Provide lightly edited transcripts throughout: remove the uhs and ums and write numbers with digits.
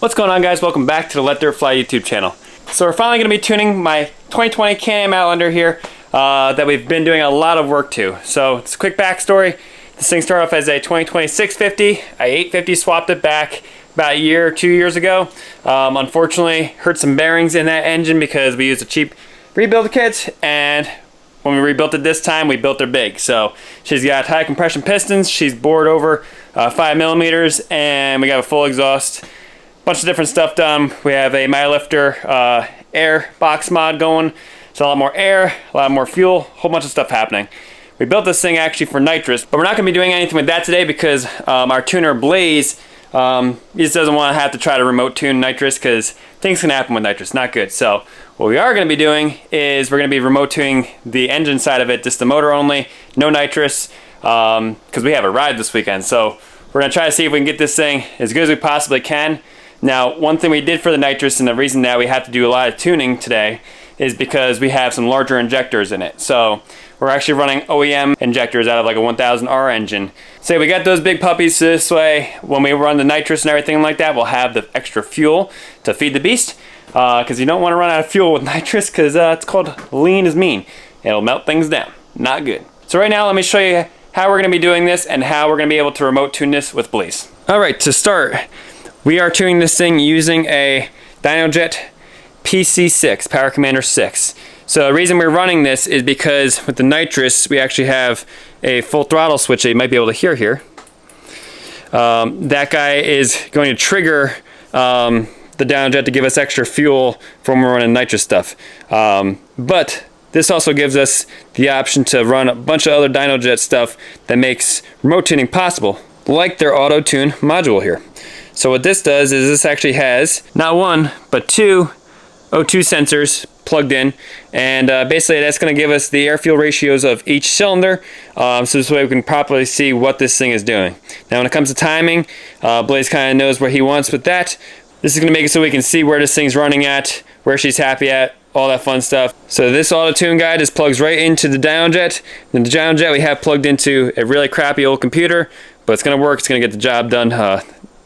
What's going on, guys? Welcome back to the LetDirtFly YouTube channel. So we're finally going to be tuning my 2020 Can-Am Outlander here that we've been doing a lot of work to. So it's a quick backstory. This thing started off as a 2020 650. I 850 swapped it back about a year or 2 years ago. Unfortunately, hurt some bearings in that engine because we used a cheap rebuild kit, and when we rebuilt it this time, we built her big. So she's got high compression pistons, she's bored over 5 millimeters, and we got a full exhaust. Bunch of different stuff done. We have a MyLifter air box mod going. So a lot more air, a lot more fuel, a whole bunch of stuff happening. We built this thing actually for Nitrous, but we're not going to be doing anything with that today because our tuner Blaize he just doesn't want to have to try to remote tune Nitrous because things can happen with Nitrous, not good. So what we are going to be doing is we're going to be remote tuning the engine side of it, just the motor only, no Nitrous, because we have a ride this weekend. So we're going to try to see if we can get this thing as good as we possibly can. Now, one thing we did for the Nitrous, and the reason that we have to do a lot of tuning today, is because we have some larger injectors in it. So we're actually running OEM injectors out of like a 1000R engine. So we got those big puppies this way. When we run the Nitrous and everything like that, we'll have the extra fuel to feed the beast. Because you don't want to run out of fuel with Nitrous, because it's called lean is mean. It'll melt things down. Not good. So right now, let me show you how we're going to be doing this and how we're going to be able to remote tune this with Blaize. All right, to start, we are tuning this thing using a Dynojet PC6, Power Commander 6. So the reason we're running this is because with the Nitrous, we actually have a full throttle switch that you might be able to hear here. That guy is going to trigger the Dynojet to give us extra fuel for when we're running Nitrous stuff. But this also gives us the option to run a bunch of other Dynojet stuff that makes remote tuning possible, like their auto tune module here. So what this does is this actually has not one, but two O2 sensors plugged in, and basically that's going to give us the air-fuel ratios of each cylinder, so this way we can properly see what this thing is doing. Now when it comes to timing, Blaize kind of knows where he wants with that. This is going to make it so we can see where this thing's running at, where she's happy at, all that fun stuff. So this auto-tune guide just plugs right into the Dynojet. And the Dynojet we have plugged into a really crappy old computer, but it's going to work, it's going to get the job done.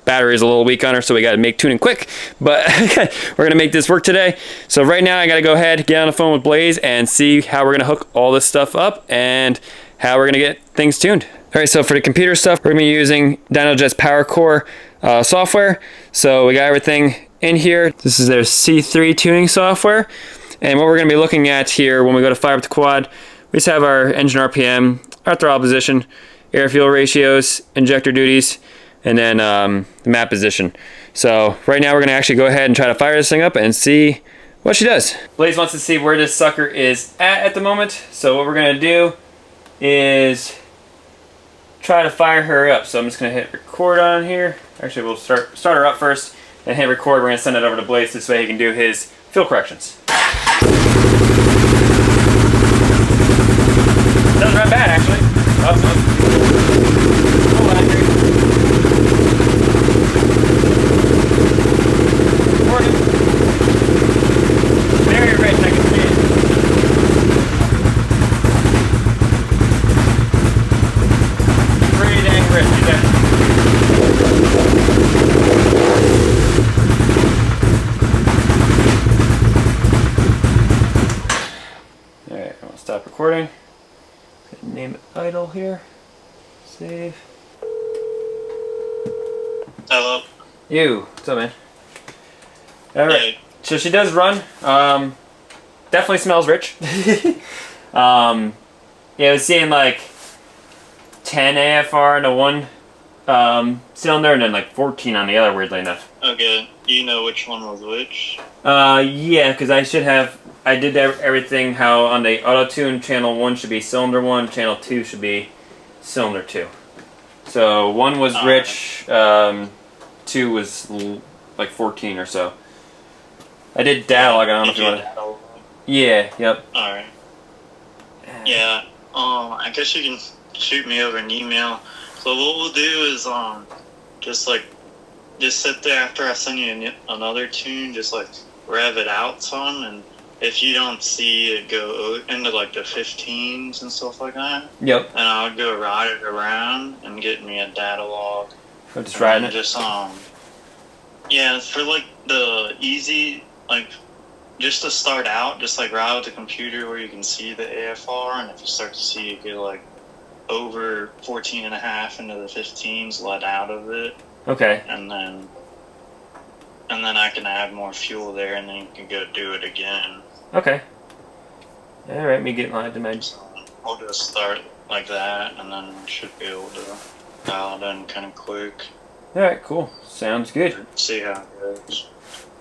Battery is a little weak on her, so we got to make tuning quick, but we're going to make this work today. So right now I got to go ahead, get on the phone with Blaize and see how we're going to hook all this stuff up and how we're going to get things tuned. All right, so for the computer stuff, we're going to be using Dynojet's PowerCore software. So we got everything in here. This is their C3 tuning software. And what we're going to be looking at here when we go to fire up the quad, we just have our engine RPM, our throttle position, air-fuel ratios, injector duties, and then the map position. So right now we're going to actually go ahead and try to fire this thing up and see what she does. Blaize wants to see where this sucker is at the moment. So what we're going to do is try to fire her up. So I'm just going to hit record on here. Actually, we'll start her up first, then hit record. We're going to send it over to Blaize this way he can do his fuel corrections. Doesn't run bad, actually. Hold on here. Very rich, I can see it. Pretty dang rich, Alright, I'm gonna stop recording. Name it idle here. Save. Hello. You. What's up, man? Alright. Hey. So she does run. Definitely smells rich. Yeah, I was seeing like 10 AFR into one cylinder and then like 14 on the other, weirdly enough. Okay. Do you know which one was which? Yeah, because I did everything how on the auto-tune channel 1 should be cylinder 1, channel 2 should be cylinder 2. So 1 was rich, 2 was like 14 or so. I did datalogging, I don't know if you want to... Yeah, yep. Alright. Yeah, I guess you can shoot me over an email. So what we'll do is, just sit there after I send you another tune, just like rev it out some, and if you don't see it go into like the 15s and stuff like that, yep, then I'll go ride it around and get me a data log. I'm just riding it. Just Yeah, for like the easy, like just to start out, just like right with the computer where you can see the AFR, and if you start to see it get like over 14 and a half into the 15s, let out of it. Okay. And then I can add more fuel there, and then you can go do it again. Okay. All right, let me get my dimensions. We'll just start like that, and then we should be able to dial it in kind of quick. All right, cool. Sounds good. See how it goes.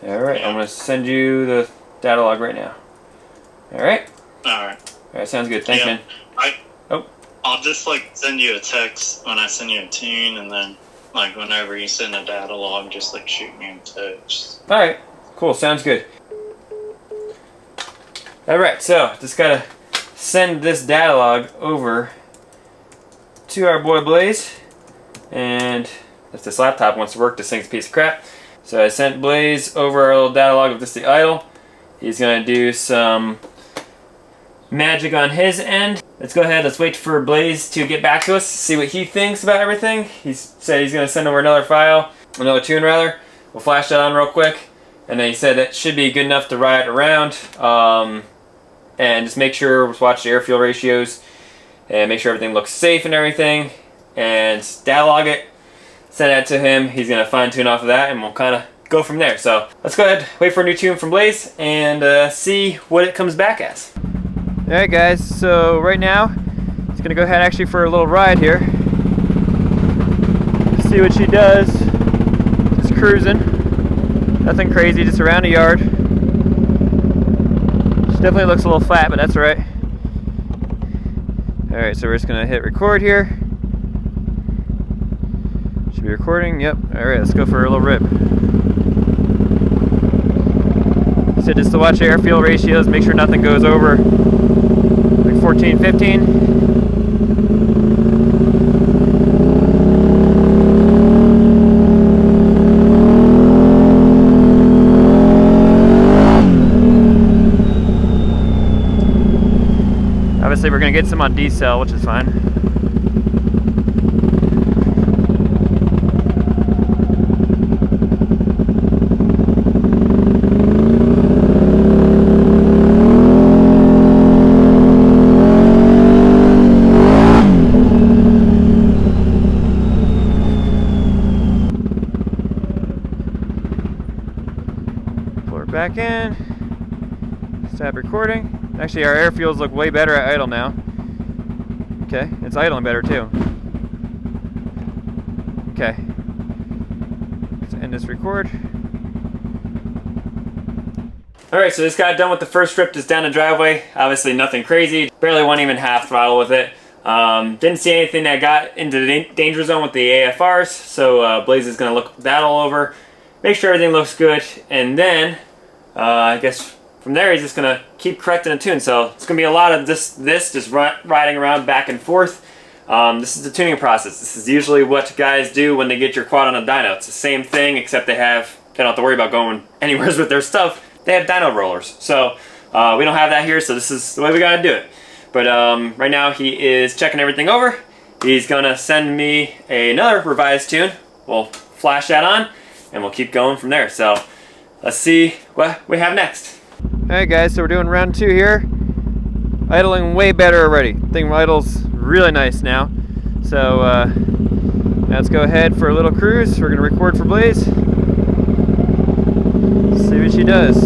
All right, yeah. I'm gonna send you the data log right now. All right. All right. All right, sounds good. Thanks, man. I'll just like send you a text when I send you a tune, and then like whenever you send a data log, just like shoot me a text. All right, cool. Sounds good. All right, so just gotta send this data log over to our boy Blaize, and if this laptop wants to work, this thing's a piece of crap. So I sent Blaize over our little data log of just the idle. He's gonna do some magic on his end. Let's go ahead, let's wait for Blaize to get back to us, see what he thinks about everything. He said he's gonna send over another file, another tune rather. We'll flash that on real quick. And then he said that should be good enough to ride around. And just make sure, watch the air fuel ratios and make sure everything looks safe and everything. And data log it, send that to him. He's gonna fine tune off of that, and we'll kind of go from there. So let's go ahead, wait for a new tune from Blaize, and see what it comes back as. Alright guys, so right now, he's gonna go ahead actually for a little ride here. See what she does. Just cruising. Nothing crazy, just around the yard. She definitely looks a little flat, but that's alright. Alright, so we're just gonna hit record here. Should be recording, yep. Alright, let's go for a little rip. So just to watch the air fuel ratios, make sure nothing goes over like 14, 15. Obviously we're going to get some on decel, which is fine. Pull her back in. Stop recording. Actually, our air fuels look way better at idle now. Okay, it's idling better too. Okay. Let's end this record. Alright, so this got done with the first trip just down the driveway. Obviously nothing crazy. Barely went even half throttle with it. Didn't see anything that got into the danger zone with the AFRs. So Blaize is going to look that all over. Make sure everything looks good. And then, I guess from there he's just going to keep correcting the tune. So it's going to be a lot of this just riding around back and forth. This is the tuning process. This is usually what guys do when they get your quad on a dyno. It's the same thing, except they don't have to worry about going anywhere with their stuff. They have dyno rollers. So we don't have that here, so this is the way we got to do it. But right now he is checking everything over. He's going to send me another revised tune. We'll flash that on, and we'll keep going from there. So let's see what we have next. Alright guys, so we're doing round 2 here. Idling way better already. Thing idles really nice now. So now let's go ahead for a little cruise. We're going to record for Blaize. See what she does.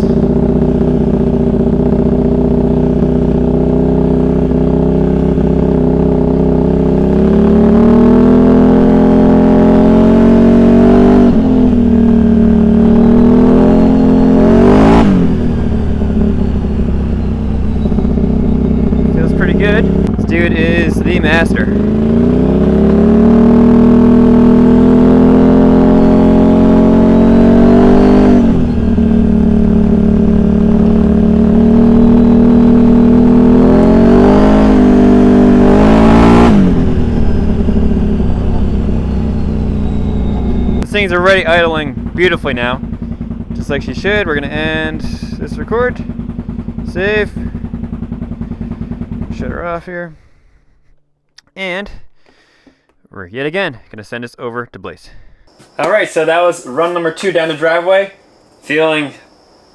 Feels pretty good. This dude is the master. Things are already idling beautifully now, just like she should. We're going to end this record, save, shut her off here, and we're yet again going to send this over to Blaize. All right, so that was run number 2 down the driveway. Feeling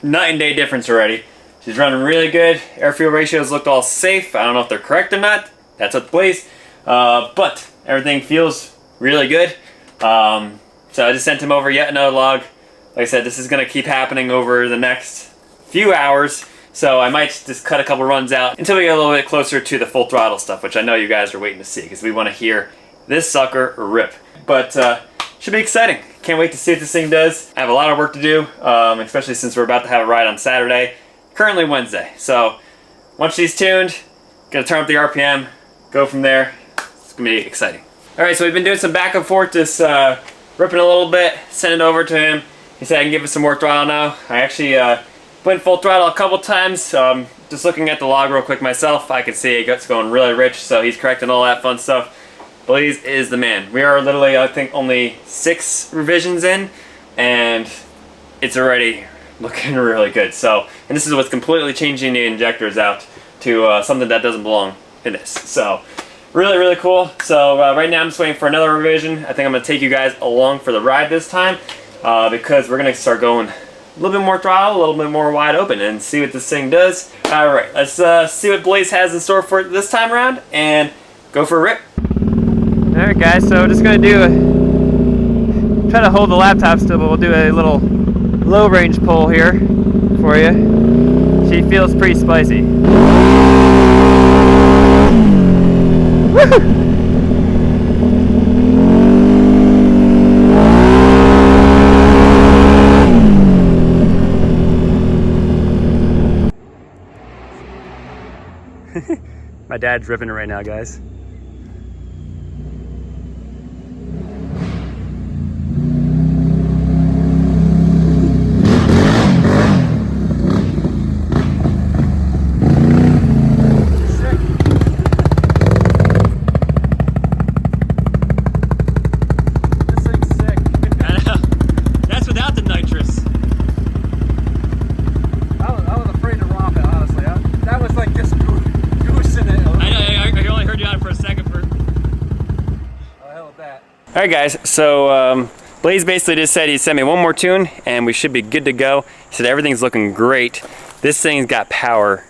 night and day difference already. She's running really good. Air-fuel ratios looked all safe. I don't know if they're correct or not. That's up to Blaize. But everything feels really good. So I just sent him over yet another log. Like I said, this is going to keep happening over the next few hours. So I might just cut a couple runs out until we get a little bit closer to the full throttle stuff, which I know you guys are waiting to see because we want to hear this sucker rip. But should be exciting. Can't wait to see what this thing does. I have a lot of work to do, especially since we're about to have a ride on Saturday. Currently Wednesday. So once she's tuned, gonna turn up the RPM, go from there. It's gonna be exciting. All right, so we've been doing some back and forth, just ripping a little bit, send it over to him. He said I can give it some more throttle now. I actually went full throttle a couple times. Just looking at the log real quick myself, I can see it's going really rich, so he's correcting all that fun stuff. Blaize is the man. We are literally, I think, only 6 revisions in, and it's already looking really good. So, and this is what's completely changing the injectors out to something that doesn't belong in this. So, really, really cool. So right now I'm just waiting for another revision. I think I'm going to take you guys along for the ride this time because we're going to start going a little bit more throttle, a little bit more wide open, and see what this thing does. All right, let's see what Blaize has in store for it this time around, and go for a rip. All right, guys. So just gonna try to hold the laptop still, but we'll do a little low range pull here for you. She feels pretty spicy. Woohoo! My dad's ripping it right now, guys. Alright guys, so Blaize basically just said he sent me one more tune and we should be good to go. He said everything's looking great. This thing's got power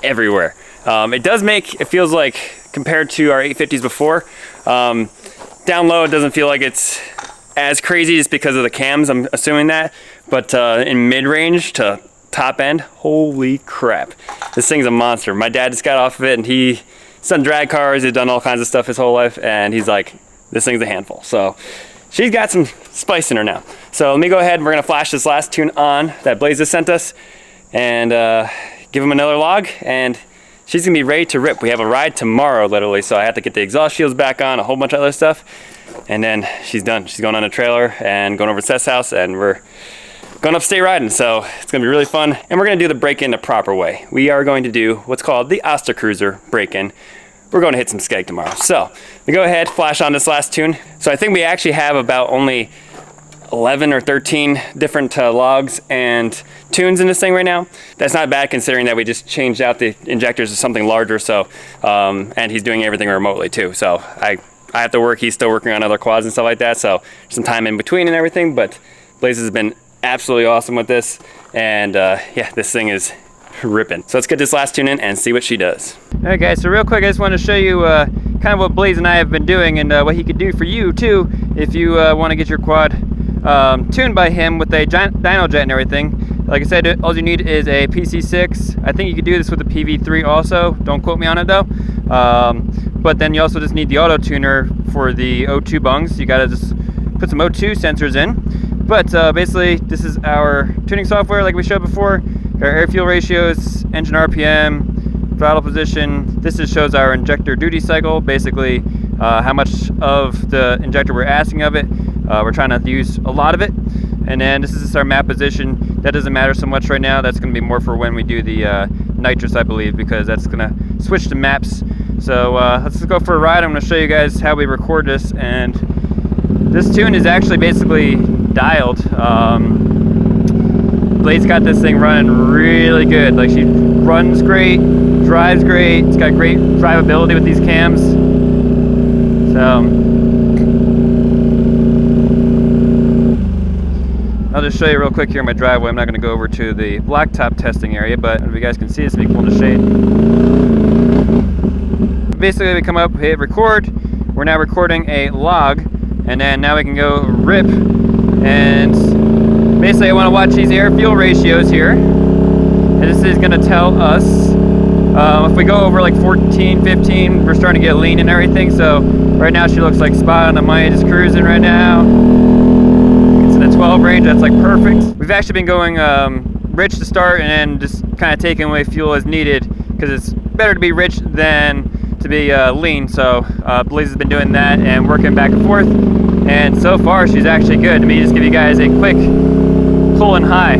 everywhere. It feels like, compared to our 850s before, down low it doesn't feel like it's as crazy just because of the cams, I'm assuming that. But in mid-range to top end, holy crap. This thing's a monster. My dad just got off of it and he's done drag cars, he's done all kinds of stuff his whole life, and he's like, this thing's a handful. So she's got some spice in her now. So let me go ahead, we're gonna flash this last tune on that Blaize has sent us and give him another log, and she's gonna be ready to rip. We have a ride tomorrow literally, so I have to get the exhaust shields back on, a whole bunch of other stuff, and then she's done. She's going on a trailer and going over to Seth's house, and we're going upstate riding, so it's gonna be really fun. And we're gonna do the break-in the proper way. We are going to do what's called the Oster Cruiser break-in. We're going to hit some skeg tomorrow. So we go ahead, flash on this last tune. So I think we actually have about only 11 or 13 different logs and tunes in this thing right now. That's not bad considering that we just changed out the injectors to something larger. So and he's doing everything remotely too. So I have to work. He's still working on other quads and stuff like that. So some time in between and everything. But Blaize has been absolutely awesome with this. And yeah, this thing is ripping. So let's get this last tune in and see what she does. All right guys, so real quick I just want to show you kind of what Blaize and I have been doing and what he could do for you too if you want to get your quad tuned by him with a dyno jet and everything. Like I said, all you need is a PC6. I think you could do this with a PV3 also, don't quote me on it though. But then you also just need the auto tuner for the O2 bungs. You gotta just put some O2 sensors in. But basically this is our tuning software like we showed before. Our air fuel ratios, engine RPM, throttle position. This just shows our injector duty cycle, basically how much of the injector we're asking of it. We're trying not to use a lot of it. And then this is just our map position. That doesn't matter so much right now. That's going to be more for when we do the Nitrous, I believe, because that's going to switch to maps. So let's just go for a ride. I'm going to show you guys how we record this. And this tune is actually basically dialed. Blaize got this thing running really good. Like, she runs great, drives great. It's got great drivability with these cams. So I'll just show you real quick here in my driveway. I'm not going to go over to the blacktop testing area, but if you guys can see, it's pretty cool in the shade. Basically, we come up, hit record. We're now recording a log, and then now we can go rip. And basically, I want to watch these air-fuel ratios here. And this is going to tell us if we go over like 14, 15, we're starting to get lean and everything. So right now, she looks like spot on the money, just cruising right now. 12 range, that's like perfect. We've actually been going rich to start and then just kind of taking away fuel as needed because it's better to be rich than to be lean. So Blaize has been doing that and working back and forth, and so far she's actually good. Let me just give you guys a quick pull and high.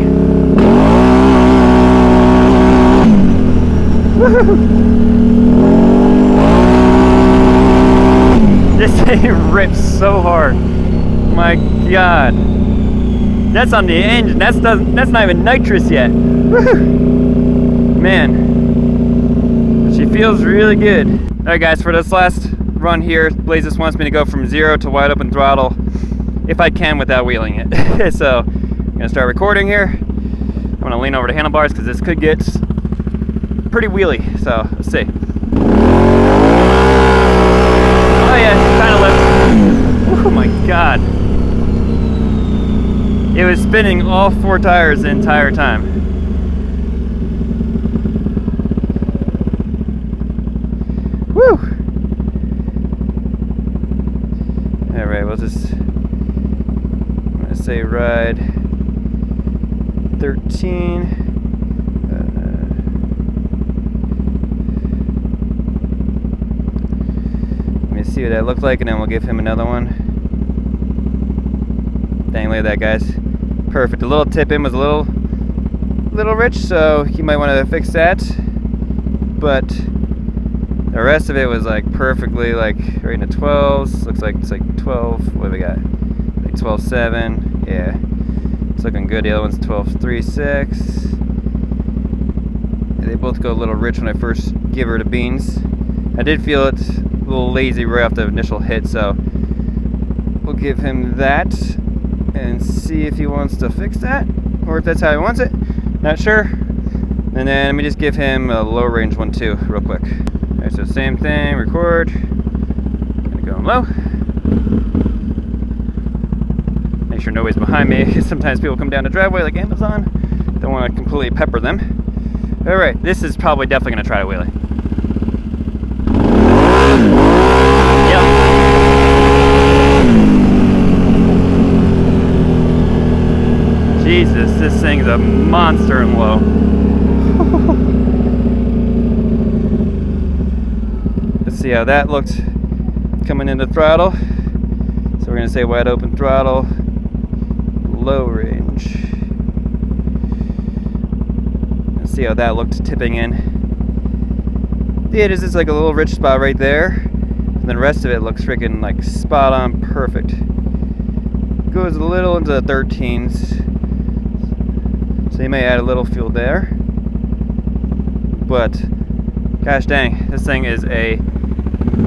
This thing rips so hard. My God. That's on the engine. That's not even nitrous yet. Man, she feels really good. All right, guys, for this last run here, Blaize just wants me to go from 0 to wide open throttle, if I can, without wheeling it. So I'm gonna start recording here. I'm gonna lean over the handlebars because this could get pretty wheely. So let's see. Oh yeah, kind of lifts. Oh my God. It was spinning all 4 tires the entire time. Woo! Alright, we'll just, I'm gonna say ride 13. Let me see what that looked like and then we'll give him another one. Dang, look at that, guys. Perfect. The little tip in was a little rich, so you might want to fix that. But the rest of it was like perfectly like right in the 12s. Looks like it's like 12. What do we got? Like 12.7. Yeah, it's looking good. The other one's 12.36. They both go a little rich when I first give her the beans. I did feel it a little lazy right off the initial hit, so we'll give him that. And see if he wants to fix that, or if that's how he wants it. Not sure. And then let me just give him a low range one too, real quick. Alright, so same thing, record. Gonna go low. Make sure nobody's behind me, because sometimes people come down the driveway like Amazon. Don't want to completely pepper them. Alright, this is probably definitely gonna try to wheelie. Jesus, this thing's a monster in low. Let's see how that looked coming into throttle. So we're gonna say wide open throttle, low range. Let's see how that looked tipping in. Yeah, it is just like a little rich spot right there. And then the rest of it looks freaking like spot on perfect. Goes a little into the 13s. So you may add a little fuel there, but gosh dang, this thing is a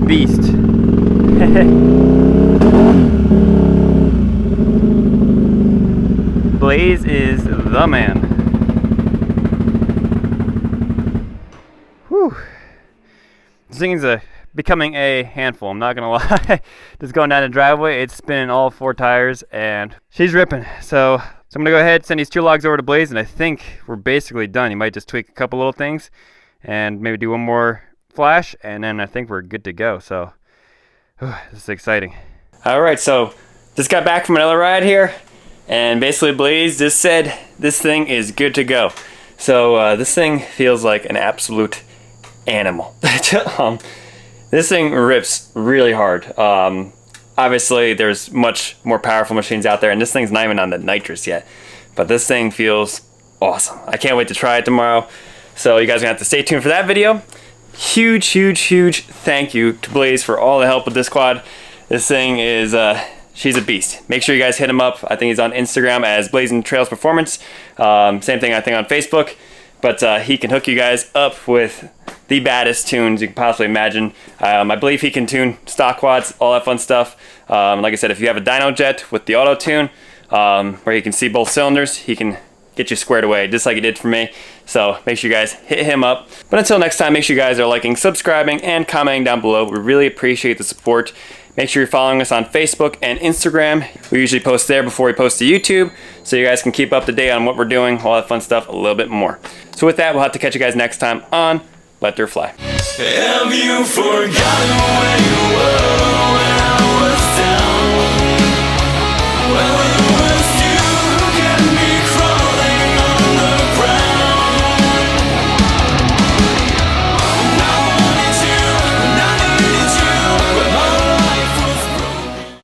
beast. Blaize is the man. Whew. This thing is becoming a handful, I'm not gonna lie. Just going down the driveway, it's spinning all 4 tires and she's ripping. So I'm gonna go ahead, send these 2 logs over to Blaize, and I think we're basically done. You might just tweak a couple little things and maybe do one more flash, and then I think we're good to go. So this is exciting. All right, so just got back from another ride here, and basically Blaize just said this thing is good to go. So this thing feels like an absolute animal. This thing rips really hard. Obviously, there's much more powerful machines out there, and this thing's not even on the nitrous yet. But this thing feels awesome. I can't wait to try it tomorrow. So you guys are gonna have to stay tuned for that video. Huge, huge, huge thank you to Blaize for all the help with this quad. This thing is, she's a beast. Make sure you guys hit him up. I think he's on Instagram as Blaizn Trails Performance. Same thing, I think, on Facebook. But he can hook you guys up with the baddest tunes you can possibly imagine. I believe he can tune stock quads, all that fun stuff. Like I said, if you have a dyno jet with the auto tune, where you can see both cylinders. He can get you squared away just like he did for me. So make sure you guys hit him up. But until next time, make sure you guys are liking, subscribing, and commenting down below. We really appreciate the support. Make sure you're following us on Facebook and Instagram. We usually post there before we post to YouTube, so you guys can keep up to date on what we're doing, all that fun stuff, a little bit more. So with that, we'll have to catch you guys next time on LetDirtFly. Have you forgotten where you were?